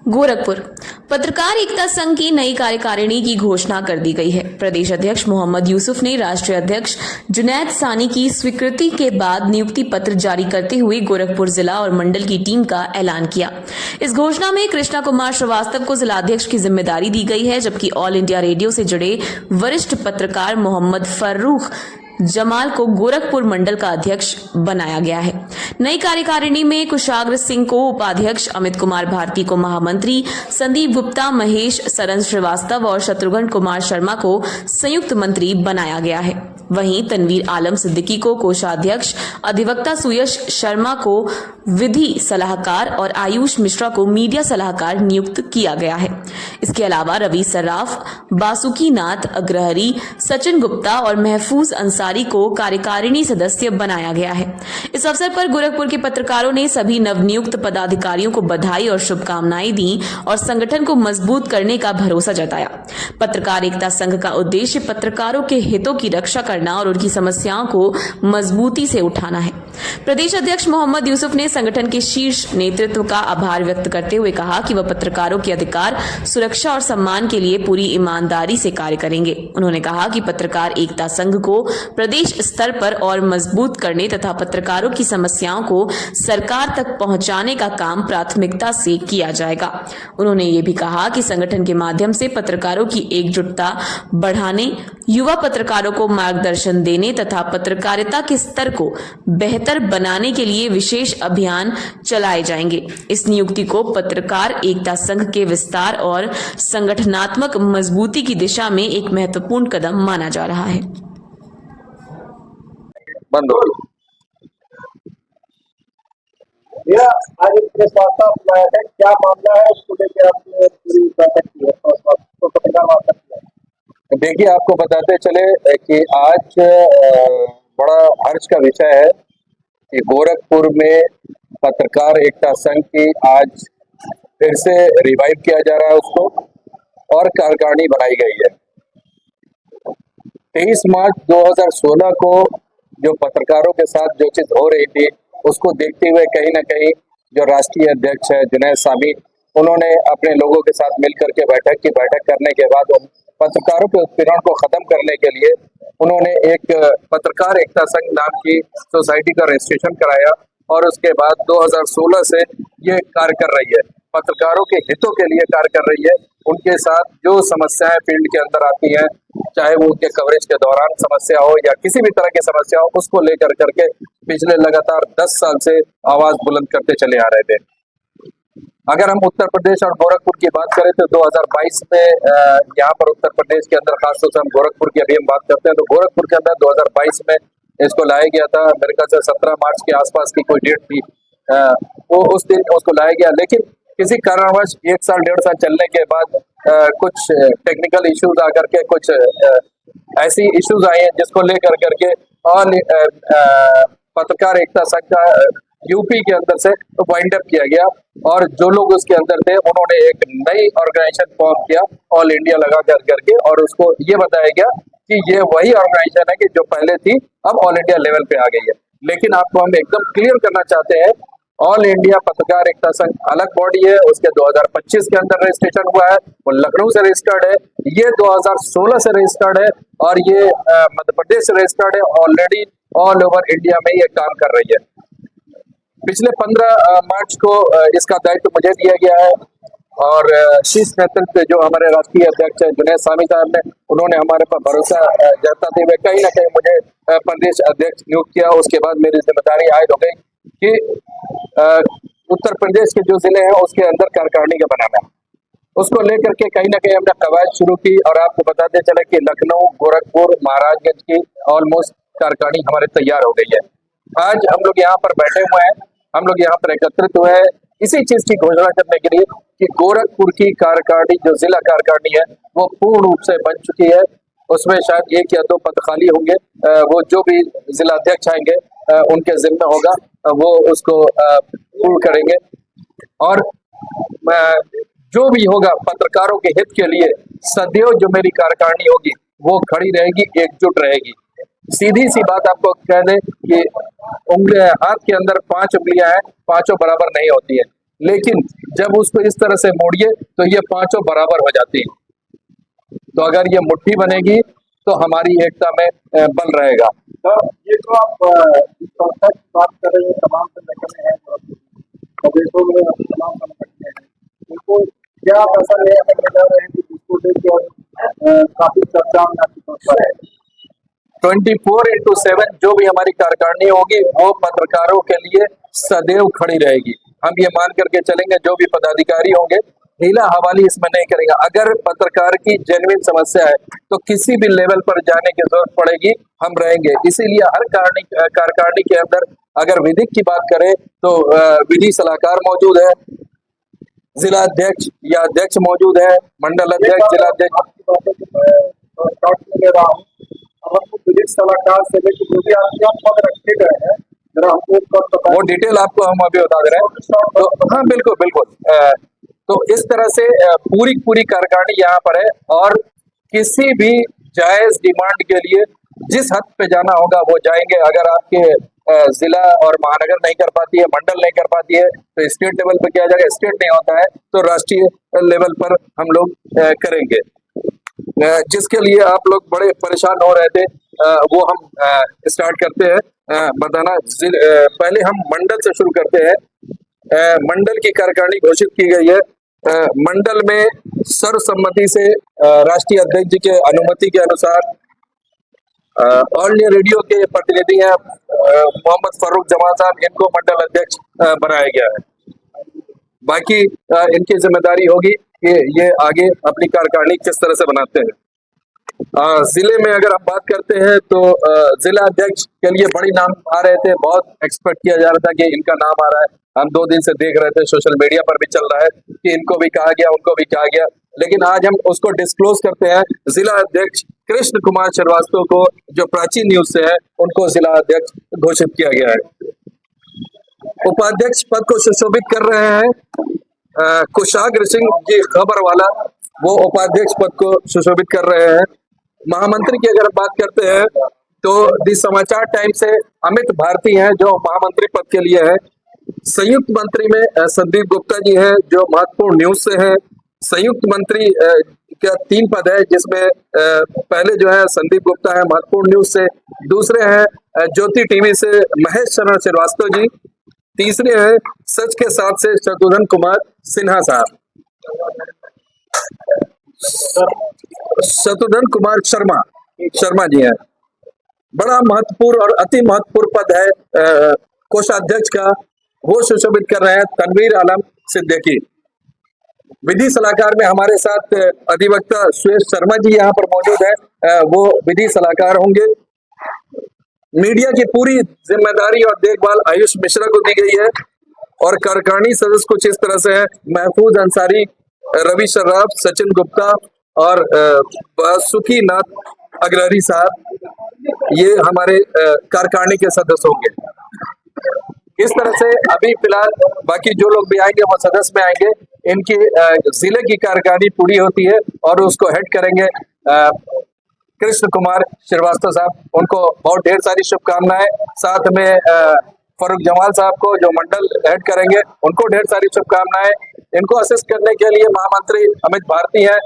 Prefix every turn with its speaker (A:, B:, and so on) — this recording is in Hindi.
A: गोरखपुर पत्रकार एकता संघ की नई कार्यकारिणी की घोषणा कर दी गई है। प्रदेश अध्यक्ष मोहम्मद यूसुफ ने राष्ट्रीय अध्यक्ष जुनैद सानी की स्वीकृति के बाद नियुक्ति पत्र जारी करते हुए गोरखपुर जिला और मंडल की टीम का ऐलान किया। इस घोषणा में कृष्णा कुमार श्रीवास्तव को जिलाध्यक्ष की जिम्मेदारी दी गई है, जबकि ऑल इंडिया रेडियो से जुड़े वरिष्ठ पत्रकार मोहम्मद फर्रुख जमाल को गोरखपुर मंडल का अध्यक्ष बनाया गया है। नई कार्यकारिणी में कुशाग्र सिंह को उपाध्यक्ष, अमित कुमार भारती को महामंत्री, संदीप गुप्ता, महेश सरन श्रीवास्तव और शत्रुघ्न कुमार शर्मा को संयुक्त मंत्री बनाया गया है। वहीं तनवीर आलम सिद्दीकी को कोषाध्यक्ष, अधिवक्ता सुयश शर्मा को विधि सलाहकार और आयुष मिश्रा को मीडिया सलाहकार नियुक्त किया गया है। इसके अलावा रवि सर्राफ, बासुकी नाथ अग्रहरी, सचिन गुप्ता और महफूज अंसारी को कार्यकारिणी सदस्य बनाया गया है। इस अवसर पर गोरखपुर के पत्रकारों ने सभी नवनियुक्त पदाधिकारियों को बधाई और शुभकामनाएं दी और संगठन को मजबूत करने का भरोसा जताया। पत्रकार एकता संघ का उद्देश्य पत्रकारों के हितों की रक्षा करना और उनकी समस्याओं को मजबूती से उठाना है। प्रदेश अध्यक्ष मोहम्मद यूसुफ ने संगठन के शीर्ष नेतृत्व का आभार व्यक्त करते हुए कहा कि वह पत्रकारों के अधिकार, सुरक्षा और सम्मान के लिए पूरी ईमानदारी से कार्य करेंगे। उन्होंने कहा कि पत्रकार एकता संघ को प्रदेश स्तर पर और मजबूत करने तथा पत्रकारों की समस्याओं को सरकार तक पहुंचाने का काम प्राथमिकता से किया जाएगा। उन्होंने ये भी कहा कि संगठन के माध्यम से पत्रकारों की एकजुटता बढ़ाने, युवा पत्रकारों को मार्गदर्शन देने तथा पत्रकारिता के स्तर को बेहतर बनाने के लिए विशेष अभियान चलाए जाएंगे। इस नियुक्ति को पत्रकार एकता संघ के विस्तार और संगठनात्मक मजबूती की दिशा में एक महत्वपूर्ण कदम माना जा रहा है।
B: बंद हो गई।
C: भैया, आज एक प्रेस वार्ता बुलाया है, क्या मामला है उसको लेकर आपने पूरी बैठक की है तो पत्रकार वार्ता की है।
B: देखिए, आपको बताते चले कि आज बड़ा हर्ष का विषय है कि गोरखपुर में पत्रकार एकता संघ की आज फिर से रिवाइव किया जा रहा है उसको, और कार्यकारिणी बनाई गई है। 23 मार्च 2016 को जो पत्रकारों के साथ जो चीज हो रही थी उसको देखते हुए कहीं ना कहीं जो राष्ट्रीय अध्यक्ष है जुनैद सानी, उन्होंने अपने लोगों के साथ मिलकर के बैठक करने के बाद पत्रकारों के उत्पीड़न को खत्म करने के लिए उन्होंने एक पत्रकार एकता संघ नाम की सोसाइटी का रजिस्ट्रेशन कराया, और उसके बाद 2016 से ये कार्य कर रही है, पत्रकारों के हितों के लिए कार्य कर रही है। उनके साथ जो समस्याएं फील्ड के अंदर आती हैं, चाहे वो उनके कवरेज के दौरान समस्या हो या किसी भी तरह की समस्या हो, उसको लेकर करके पिछले लगातार 10 साल से आवाज बुलंद करते चले आ रहे थे। अगर हम उत्तर प्रदेश और गोरखपुर की बात करें तो 2022 में यहाँ पर उत्तर प्रदेश के अंदर, खासतौर से हम गोरखपुर की अभी हम बात करते हैं तो गोरखपुर के अंदर 2022 में इसको लाया गया था। मेरे ख्याल से 17 मार्च के आसपास की कोई डेट थी, वो उस दिन उसको लाया गया, लेकिन किसी कारणवश 1 साल 1.5 साल चलने के बाद कुछ टेक्निकल इश्यूज आकर के कुछ ऐसी इश्यूज आई हैं जिसको लेकर करके ऑल पत्रकार एकता संघ का यूपी के अंदर से वाइंड अप किया गया, और जो लोग उसके अंदर थे उन्होंने एक नई ऑर्गेनाइजेशन फॉर्म किया ऑल इंडिया लगा करके, और उसको ये बताया गया कि ये वही ऑर्गेनाइजेशन है कि जो पहले थी अब ऑल इंडिया लेवल पे आ गई है। लेकिन आपको हम एकदम क्लियर करना चाहते हैं, ऑल इंडिया पत्रकार एकता संघ अलग बॉडी है, उसके 2025 के अंदर रजिस्ट्रेशन हुआ है, वो लखनऊ से रजिस्टर्ड है, ये 2016 से रजिस्टर्ड है, और ये मध्य प्रदेश से रजिस्टर्ड है। ऑलरेडी ऑल ओवर इंडिया में ये काम कर रही है। पिछले 15 मार्च को इसका दायित्व मुझे दिया गया है, और शीर्ष नेतृत्व जो हमारे राष्ट्रीय अध्यक्ष है जुनैद सानी साहब ने, उन्होंने हमारे पर भरोसा जताते हुए कहीं ना कहीं मुझे प्रदेश अध्यक्ष नियुक्त किया। उसके बाद मेरी जिम्मेदारी आयद हो गई कि उत्तर प्रदेश के जो जिले हैं उसके अंदर कार्यकारिणी का बनाना है, उसको लेकर के कहीं ना कहीं हमने कवायद शुरू की, और आपको बताते चले कि लखनऊ, गोरखपुर, महाराजगंज की ऑलमोस्ट कार्यकारिणी हमारे तैयार हो गई है। आज हम लोग यहाँ पर बैठे हुए हैं, हम लोग यहाँ पर एकत्रित हुए हैं इसी चीज की घोषणा करने के लिए कि गोरखपुर की कार्यकारिणी जो जिला कार्यकारिणी है वो पूर्ण रूप से बन चुकी है। उसमें शायद 1 या 2 पद खाली होंगे, वो जो भी जिला अध्यक्ष आएंगे उनके जिम्मे होगा, वो उसको पूर्ण करेंगे, और जो भी होगा पत्रकारों के हित के लिए सदैव जो मेरी कार्यकारिणी होगी वो खड़ी रहेगी, एकजुट रहेगी। सीधी सी बात आपको कह दें कि उंगली हाथ के अंदर 5 उंगलियां हैं, 5 बराबर नहीं होती है। लेकिन जब उसको इस तरह से मोड़िए तो ये पांचों बराबर हो जाती है। तो अगर ये मुट्ठी बनेगी तो हमारी एकता में बल रहेगा।
C: सर, ये जो आप इस संस्था की बात कर रहे हैं, तमाम संगठन हैं, प्रदेशों में तमाम संगठन हैं, उनको क्या ऐसा नया करने जा रहे हैं कि जिसको लेकर काफी चर्चा में आपकी संस्था है?
B: 24/7 जो भी हमारी कार्यकारिणी होगी वो पत्रकारों के लिए सदैव खड़ी रहेगी। हम ये मान करके चलेंगे जो भी पदाधिकारी होंगे हीला हवाली इसमें नहीं करेंगे। अगर पत्रकार की जेन्युइन समस्या है तो किसी भी लेवल पर जाने की जरूरत पड़ेगी, हम रहेंगे। इसीलिए हर कार्यकारिणी के अंदर अगर विधिक की बात करें तो विधि सलाहकार मौजूद है, जिला अध्यक्ष या अध्यक्ष मौजूद है, मंडल अध्यक्ष, जिला अध्यक्ष।
C: हमको विधिक सलाहकार से लेकर जो भी आपके पद रखे गए हैं, जरा हमको पद बताएं।
B: वो डिटेल आपको हम अभी बता दे रहे हैं। तो हाँ, बिल्कुल बिल्कुल। तो इस तरह से पूरी कार्यकारिणी यहाँ पर है और किसी भी जायज डिमांड के लिए जिस हद पे जाना होगा वो जाएंगे। अगर आपके जिला और महानगर नहीं कर पाती है, मंडल नहीं कर पाती है तो स्टेट लेवल पे किया जाएगा। स्टेट नहीं होता है तो राष्ट्रीय लेवल पर हम लोग करेंगे। जिसके लिए आप लोग बड़े परेशान हो रहे थे वो हम स्टार्ट करते हैं बताना। पहले हम मंडल से शुरू करते हैं। मंडल की कार्यकारिणी घोषित की गई है। मंडल में सर्वसम्मति से राष्ट्रीय अध्यक्ष जी के अनुमति के अनुसार ऑल इंडिया रेडियो के प्रतिनिधि हैं मोहम्मद फारूक जमाल साहब, इनको मंडल अध्यक्ष बनाया गया है। बाकी इनकी जिम्मेदारी होगी कि ये आगे अपनी कार्यकारिणी किस तरह से बनाते हैं। जिले में अगर हम बात करते हैं तो जिला अध्यक्ष के लिए बड़ी नाम आ रहे थे, बहुत एक्सपेक्ट किया जा रहा था कि इनका नाम आ रहा है। हम 2 दिन से देख रहे थे, सोशल मीडिया पर भी चल रहा है कि इनको भी कहा गया, उनको भी कहा गया, लेकिन आज हम उसको डिस्क्लोज करते हैं। जिला अध्यक्ष कृष्ण कुमार श्रीवास्तव को, जो प्राचीन न्यूज से है, उनको जिला अध्यक्ष घोषित किया गया है। उपाध्यक्ष पद को सुशोभित कर रहे हैं कुशाग्र सिंह जी खबर वाला, वो उपाध्यक्ष पद को सुशोभित कर रहे हैं। महामंत्री की अगर बात करते हैं तो दी समाचार टाइम्स से अमित भारती हैं जो महामंत्री पद के लिए है। संयुक्त मंत्री में संदीप गुप्ता जी हैं जो महत्वपूर्ण न्यूज से हैं। संयुक्त मंत्री का 3 पद है, जिसमें पहले जो है संदीप गुप्ता है महत्वपूर्ण न्यूज से, दूसरे हैं ज्योति टीवी से महेश चरण श्रीवास्तव जी, तीसरे हैं सच के साथ से शत्रुघ्न कुमार सिन्हा साहब, शत्रुघ्न कुमार शर्मा जी हैं। बड़ा महत्वपूर्ण और अति महत्वपूर्ण पद है कोषाध्यक्ष का, वो सुशोभित कर रहे हैं तनवीर आलम सिद्दीकी। विधि सलाहकार में हमारे साथ अधिवक्ता सुरेश शर्मा जी यहाँ पर मौजूद है, वो विधि सलाहकार होंगे। मीडिया की पूरी जिम्मेदारी और देखभाल आयुष मिश्रा को दी गई है और कार्यकारिणी सदस्य कुछ इस तरह से है: महफूज अंसारी, रवि शर्राफ, सचिन गुप्ता और सुखी नाथ अग्रहरी साहब, ये हमारे कार्यकारिणी के सदस्य होंगे। इस तरह से अभी फिलहाल बाकी जो लोग भी आएंगे वो सदस्य में आएंगे। इनकी जिले की कार्यकारिणी पूरी होती है और उसको हेड करेंगे कृष्ण कुमार श्रीवास्तव साहब, उनको बहुत ढेर सारी शुभकामनाएं। साथ में फारूक जमाल साहब को जो मंडल हेड करेंगे, उनको ढेर सारी शुभकामनाएं। इनको असिस्ट करने के लिए महामंत्री अमित भारती हैं।